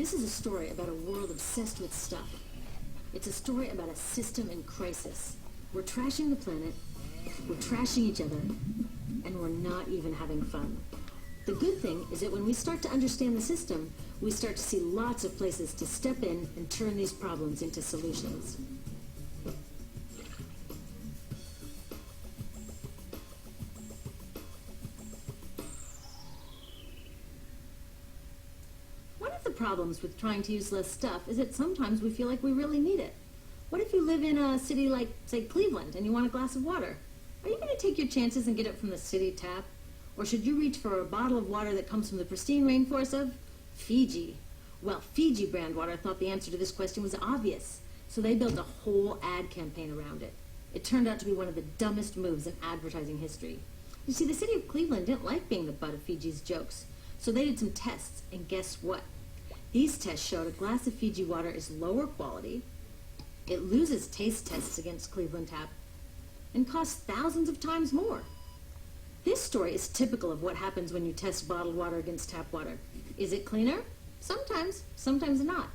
This is a story about a world obsessed with stuff. It's a story about a system in crisis. We're trashing the planet, we're trashing each other, and we're not even having fun. The good thing is that when we start to understand the system, we start to see lots of places to step in and turn these problems into solutions. One of the problems with trying to use less stuff is that sometimes we feel like we really need it. What if you live in a city like, say, Cleveland, and you want a glass of water? Are you going to take your chances and get it from the city tap? Or should you reach for a bottle of water that comes from the pristine rainforest of Fiji? Well, Fiji brand water thought the answer to this question was obvious, so they built a whole ad campaign around it. It turned out to be one of the dumbest moves in advertising history. You see, the city of Cleveland didn't like being the butt of Fiji's jokes, so they did some tests, and guess what? These tests showed a glass of Fiji water is lower quality, it loses taste tests against Cleveland Tap, and costs thousands of times more. This story is typical of what happens when you test bottled water against tap water. Is it cleaner? Sometimes, sometimes not.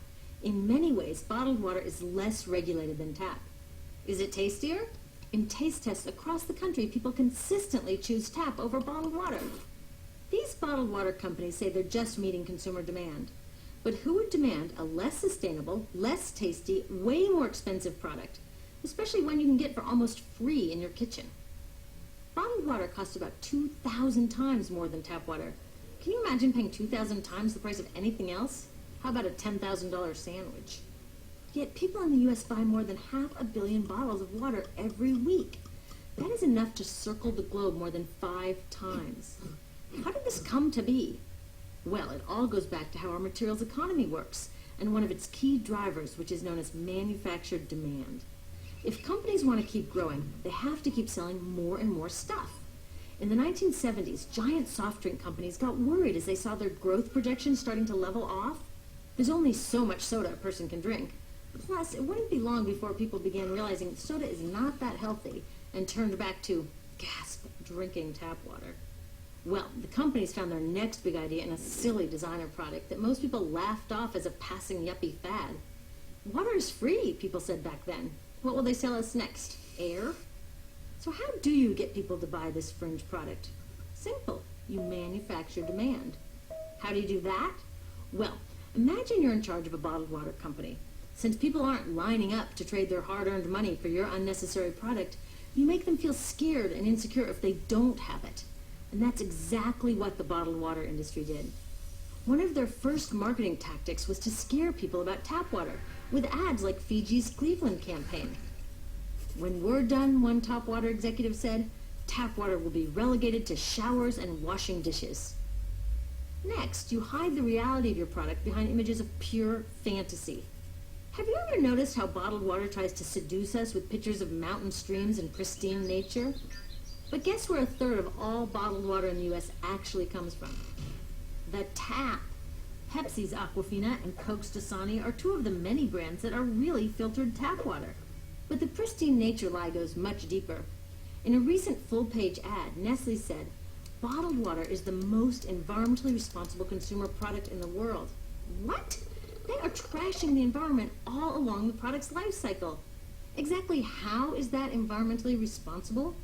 In many ways, bottled water is less regulated than tap. Is it tastier? In taste tests across the country, people consistently choose tap over bottled water. These bottled water companies say they're just meeting consumer demand. But who would demand a less sustainable, less tasty, way more expensive product, especially one you can get for almost free in your kitchen? Bottled water costs about 2,000 times more than tap water. Can you imagine paying 2,000 times the price of anything else? How about a $10,000 sandwich? Yet people in the U.S. buy more than 500 million bottles of water every week. That is enough to circle the globe more than 5 times. How did this come to be? Well, it all goes back to how our materials economy works, and one of its key drivers, which is known as manufactured demand. If companies want to keep growing, they have to keep selling more and more stuff. In the 1970s, giant soft drink companies got worried as they saw their growth projections starting to level off. There's only so much soda a person can drink. Plus, it wouldn't be long before people began realizing that soda is not that healthy and turned back to, gasp, drinking tap water. Well, the companies found their next big idea in a silly designer product that most people laughed off as a passing yuppie fad. Water is free, people said back then. What will they sell us next? Air? So how do you get people to buy this fringe product? Simple. You manufacture demand. How do you do that? Well, imagine you're in charge of a bottled water company. Since people aren't lining up to trade their hard-earned money for your unnecessary product, you make them feel scared and insecure if they don't have it. And that's exactly what the bottled water industry did. One of their first marketing tactics was to scare people about tap water with ads like Fiji's Cleveland campaign. When we're done, one top water executive said, tap water will be relegated to showers and washing dishes. Next, you hide the reality of your product behind images of pure fantasy. Have you ever noticed how bottled water tries to seduce us with pictures of mountain streams and pristine nature? But guess where a third of all bottled water in the U.S. actually comes from? The tap. Pepsi's Aquafina and Coke's Dasani are two of the many brands that are really filtered tap water. But the pristine nature lie goes much deeper. In a recent full-page ad, Nestle said, bottled water is the most environmentally responsible consumer product in the world. What? They are trashing the environment all along the product's life cycle. Exactly how is that environmentally responsible?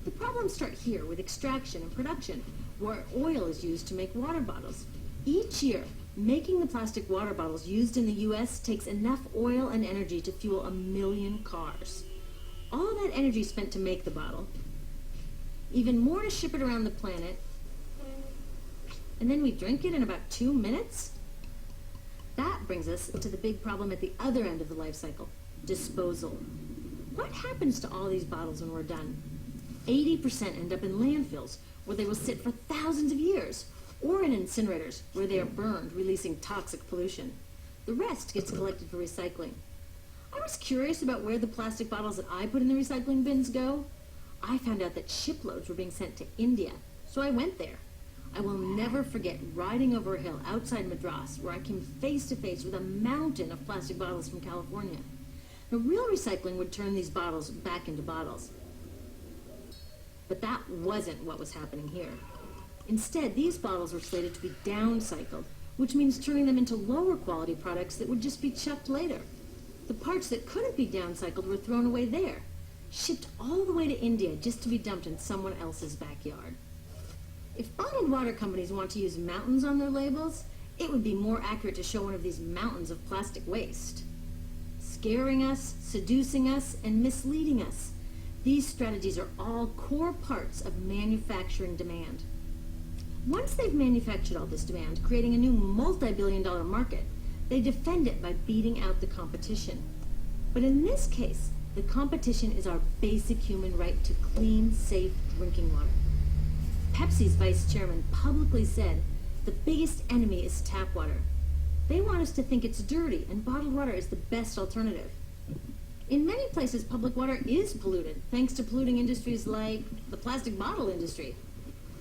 The problems start here with extraction and production, where oil is used to make water bottles. Each year, making the plastic water bottles used in the U.S. takes enough oil and energy to fuel 1 million cars. All that energy spent to make the bottle, even more to ship it around the planet, and then we drink it in about 2 minutes? That brings us to the big problem at the other end of the life cycle, disposal. What happens to all these bottles when we're done? 80% end up in landfills, where they will sit for thousands of years, or in incinerators, where they are burned, releasing toxic pollution. The rest gets collected for recycling. I was curious about where the plastic bottles that I put in the recycling bins go. I found out that shiploads were being sent to India, so I went there. I will never forget riding over a hill outside Madras, where I came face to face with a mountain of plastic bottles from California. Now, real recycling would turn these bottles back into bottles. But that wasn't what was happening here. Instead, these bottles were slated to be downcycled, which means turning them into lower quality products that would just be chucked later. The parts that couldn't be downcycled were thrown away there, shipped all the way to India just to be dumped in someone else's backyard. If bottled water companies want to use mountains on their labels, it would be more accurate to show one of these mountains of plastic waste. Scaring us, seducing us, and misleading us. These strategies are all core parts of manufacturing demand. Once they've manufactured all this demand, creating a new multi-billion-dollar market, they defend it by beating out the competition. But in this case, the competition is our basic human right to clean, safe drinking water. Pepsi's vice chairman publicly said, the biggest enemy is tap water. They want us to think it's dirty and bottled water is the best alternative. In many places, public water is polluted, thanks to polluting industries like the plastic bottle industry.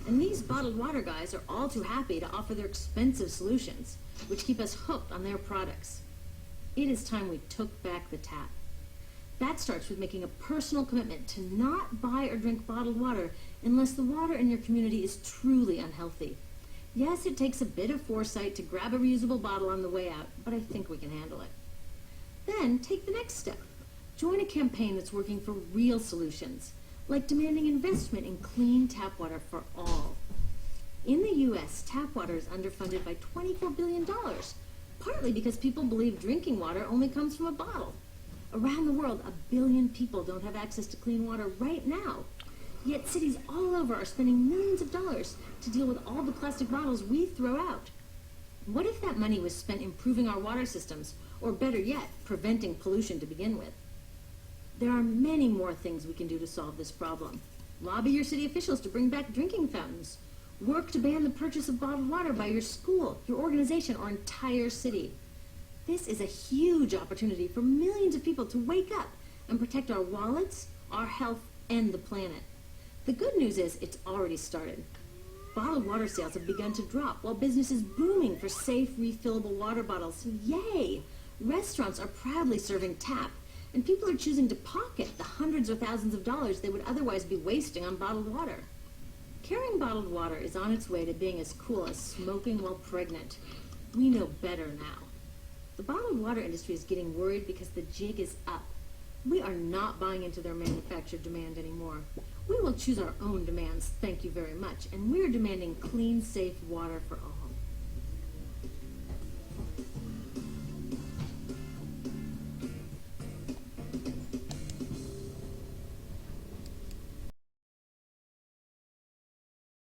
And these bottled water guys are all too happy to offer their expensive solutions, which keep us hooked on their products. It is time we took back the tap. That starts with making a personal commitment to not buy or drink bottled water unless the water in your community is truly unhealthy. Yes, it takes a bit of foresight to grab a reusable bottle on the way out, but I think we can handle it. Then take the next step. Join a campaign that's working for real solutions, like demanding investment in clean tap water for all. In the U.S., tap water is underfunded by $24 billion, partly because people believe drinking water only comes from a bottle. Around the world, 1 billion people don't have access to clean water right now. Yet cities all over are spending millions of dollars to deal with all the plastic bottles we throw out. What if that money was spent improving our water systems, or better yet, preventing pollution to begin with? There are many more things we can do to solve this problem. Lobby your city officials to bring back drinking fountains. Work to ban the purchase of bottled water by your school, your organization, or entire city. This is a huge opportunity for millions of people to wake up and protect our wallets, our health, and the planet. The good news is it's already started. Bottled water sales have begun to drop while business is booming for safe, refillable water bottles. Yay! Restaurants are proudly serving tap, and people are choosing to pocket the hundreds or thousands of dollars they would otherwise be wasting on bottled water. Carrying bottled water is on its way to being as cool as smoking while pregnant. We know better now. The bottled water industry is getting worried because the jig is up. We are not buying into their manufactured demand anymore. We will choose our own demands, thank you very much, and we're demanding clean, safe water for all.